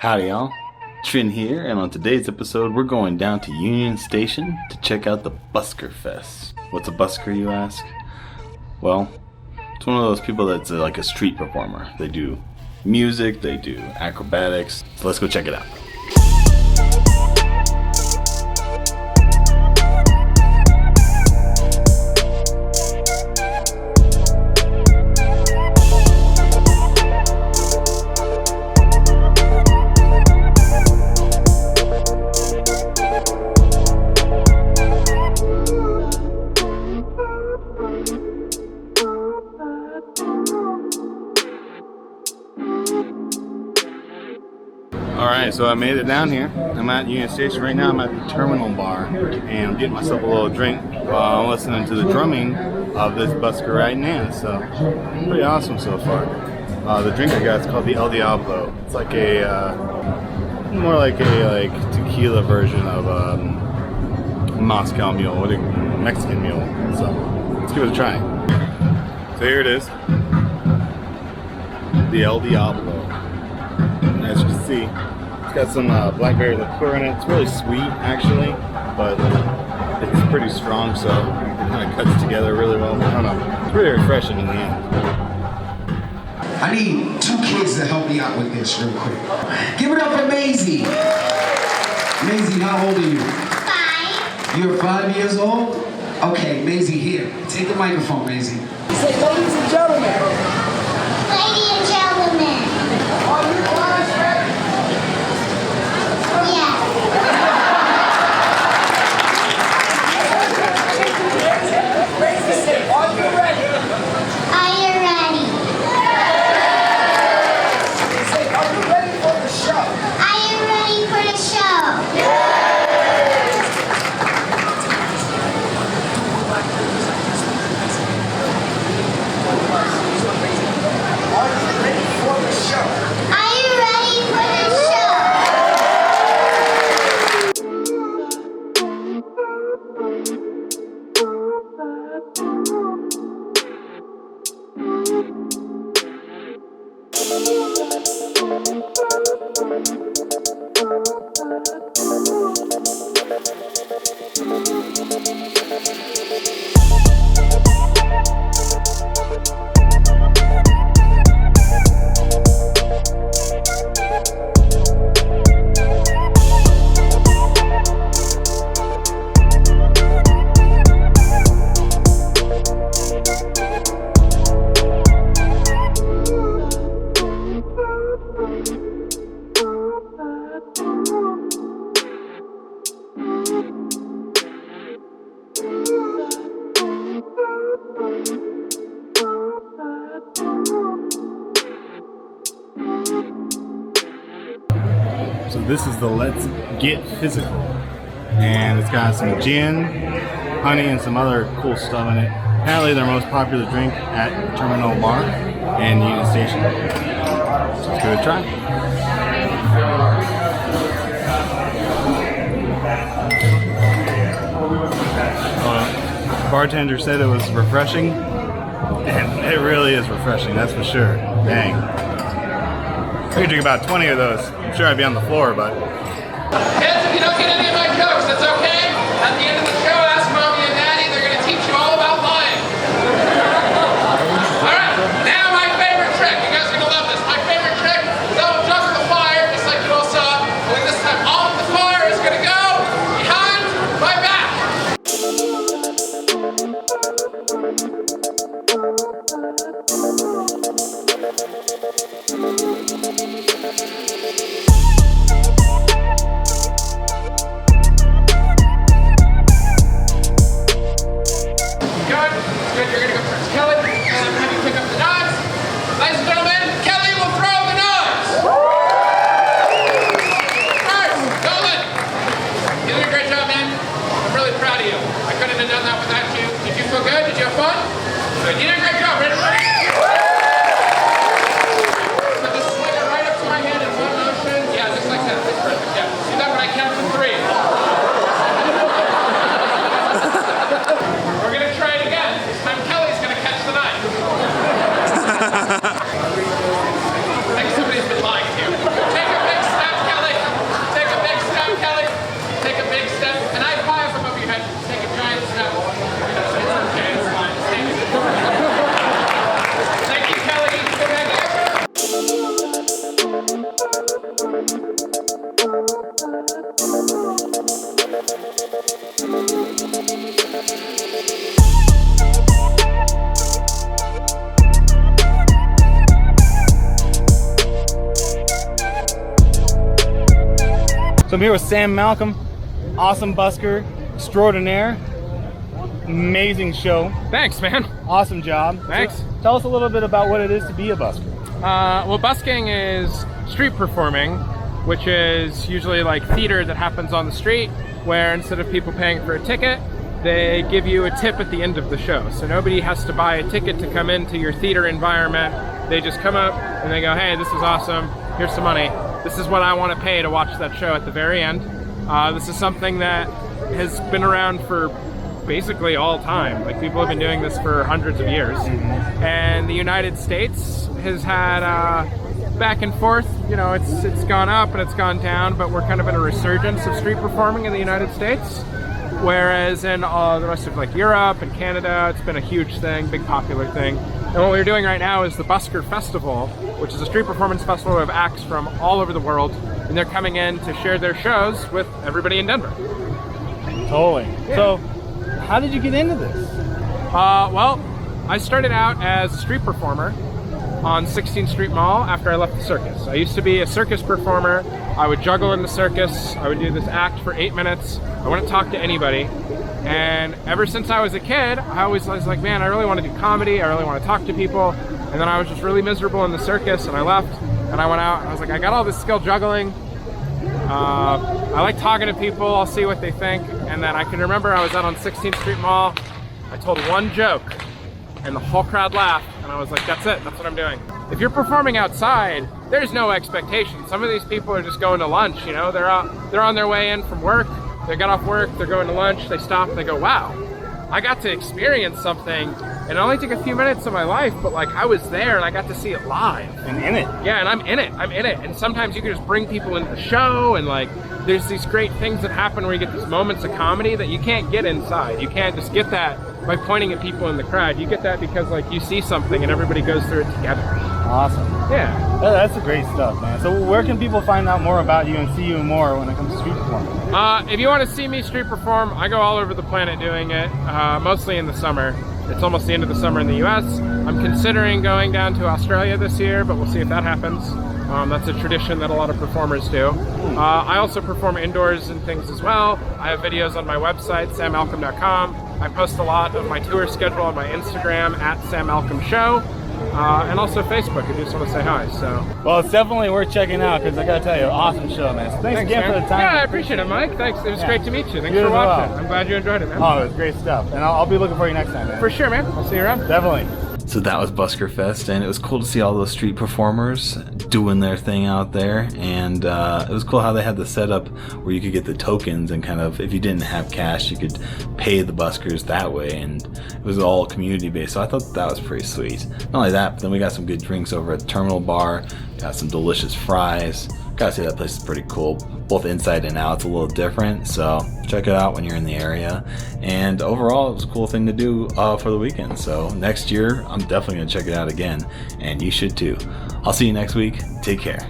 Howdy y'all, Trin here, and on today's episode we're going down to Union Station to check out the BuskerFest. What's a busker, you ask? Well, it's one of those people that's like a street performer. They do music, they do acrobatics, so let's go check it out. Alright, so I made it down here. I'm at Union Station right now. I'm at the terminal bar and I'm getting myself a little drink while I'm listening to the drumming of this busker right now. So, pretty awesome so far. The drink I got is called the El Diablo. It's like a, more like a tequila version of Moscow Mule, Mexican Mule. So, let's give it a try. So here it is. The El Diablo. As you can see, it's got some blackberry liqueur in it. It's really sweet, actually, but it's pretty strong, so it kind of cuts together really well. I don't know. It's pretty refreshing in the end. I need two kids to help me out with this real quick. Give it up for Maisie. Maisie, how old are you? 5. You're 5 years old? Okay, Maisie, here. Take the microphone, Maisie. Say, ladies and gentlemen. Ladies and gentlemen. Are you guys ready? Yeah. Maisie, say, are you ready? Are you ready? Say, are you ready for the show? Are you ready for the show? Are you ready for the show? Are you ready for the show? So this is the Let's Get Physical, and it's got some gin, honey, and some other cool stuff in it. Apparently their most popular drink at Terminal Bar and Union Station. So let's give it a try. Bartender said it was refreshing, and it really is refreshing, that's for sure. Dang. I could drink about 20 of those. I'm sure I'd be on the floor, but... Kids, if you don't get any of my jokes, that's okay. At the end of the show, ask Mommy and Daddy. They're going to teach you all about lying. Alright, now my favorite trick. You guys are going to love this. My favorite trick is I will juggle the fire, just like you all saw. Only this time, all of the fire is going to go behind my back. Good. Good. You're going to go first. Kelly, and have you pick up the knives. Ladies and gentlemen, Kelly will throw the knives. First, Nolan, you did a great job, man. I'm really proud of you. I couldn't have done that without you. Did you feel good? Did you have fun? Good. You did a great job. Ready? So just swing it right up to my hand in one motion. Yeah, just like that. That's perfect. Yeah. See that when I count to 3. We're going to try it again. This time Kelly's going to catch the knife. I think somebody's been lying to you. Take a big step, Kelly. Take a big step, Kelly. Take a big step. And I five above your head. Take a giant step. It's okay. It's fine. Take it. Thank you, Kelly. Good idea. So I'm here with Sam Malcolm, awesome busker extraordinaire. Amazing show. Thanks, man. Awesome job. Thanks. So tell us a little bit about what it is to be a busker. Well, busking is street performing, which is usually like theater that happens on the street, where instead of people paying for a ticket, they give you a tip at the end of the show. So nobody has to buy a ticket to come into your theater environment. They just come up and they go, hey, this is awesome. Here's some money. This is what I want to pay to watch that show at the very end. This is something that has been around for basically all time. Like, people have been doing this for hundreds of years. And the United States has had back and forth. You know, it's gone up and it's gone down, but we're kind of in a resurgence of street performing in the United States. Whereas in the rest of like Europe and Canada, it's been a huge thing, big popular thing. And what we're doing right now is the Busker Festival, which is a street performance festival of acts from all over the world, and they're coming in to share their shows with everybody in Denver. Totally. Yeah. So how did you get into this? Well, I started out as a street performer on 16th Street Mall after I left the circus. I used to be a circus performer. I would juggle in the circus. I would do this act for 8 minutes. I wouldn't talk to anybody. And ever since I was a kid, I was like, man, I really want to do comedy. I really want to talk to people. And then I was just really miserable in the circus, and I left and I went out and I was like, I got all this skill juggling. I like talking to people. I'll see what they think. And then I can remember I was out on 16th Street Mall. I told one joke and the whole crowd laughed, and I was like, that's it, that's what I'm doing. If you're performing outside, there's no expectation. Some of these people are just going to lunch, you know, they're on their way in from work, they got off work, they're going to lunch, they stop and they go, wow, I got to experience something. It only took a few minutes of my life, but like, I was there and I got to see it live. And in it. Yeah, and I'm in it. And sometimes you can just bring people into the show, and like, there's these great things that happen where you get these moments of comedy that you can't get inside. You can't just get that by pointing at people in the crowd. You get that because like you see something and everybody goes through it together. Awesome. Yeah. That's a great stuff, man. So where can people find out more about you and see you more when it comes to street performing? If you want to see me street perform, I go all over the planet doing it, mostly in the summer. It's almost the end of the summer in the US. I'm considering going down to Australia this year, but we'll see if that happens. That's a tradition that a lot of performers do. I also perform indoors and things as well. I have videos on my website, sammalcolm.com. I post a lot of my tour schedule on my Instagram at Sam Malcolm Show, and also Facebook if you just want to say hi. So, well, it's definitely worth checking out, because I gotta tell you, awesome show, man. So thanks again man. for the time. Yeah, I appreciate it, Mike. Thanks. It was great to meet you. Thanks You for as well. watching. I'm glad you enjoyed it, man. Oh, it was great stuff. And I'll be looking for you next time, man. For sure, man. I'll see you around. Definitely. So that was BuskerFest, and it was cool to see all those street performers doing their thing out there. And it was cool how they had the setup where you could get the tokens, and kind of, if you didn't have cash, you could pay the buskers that way, and it was all community based. So I thought that was pretty sweet. Not only that, but then we got some good drinks over at the Terminal Bar, got some delicious fries. Gotta say, that place is pretty cool, both inside and out. It's a little different, so check it out when you're in the area. And overall, it was a cool thing to do for the weekend. So next year, I'm definitely gonna check it out again, and you should too. I'll see you next week. Take care.